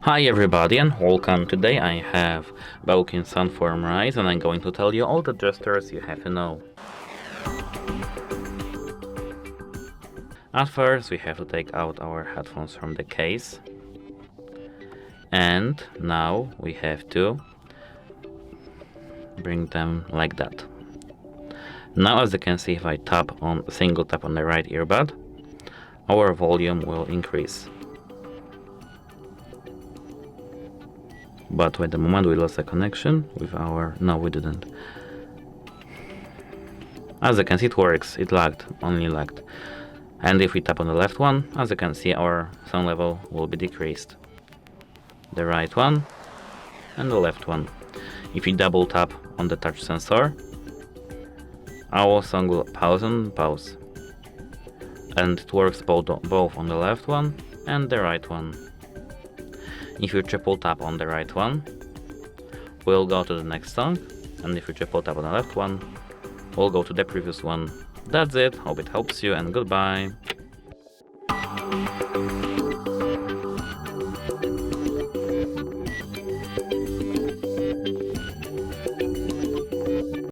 Hi everybody and welcome. Today I have BELKIN SoundForm Rise and I'm going to tell you all the gestures you have to know. At first we have to take out our headphones from the case. And now we have to bring them like that. Now as you can see, if I single tap on the right earbud, our volume will increase. But wait a moment, we lost a connection with no, we didn't. As you can see, it works. It lagged, only lagged. And if we tap on the left one, as you can see, our sound level will be decreased. The right one and the left one. If you double tap on the touch sensor, our song will pause and pause. And it works both on the left one and the right one. If you triple tap on the right one, we'll go to the next song, and if you triple tap on the left one, we'll go to the previous one. That's it, hope it helps you and goodbye.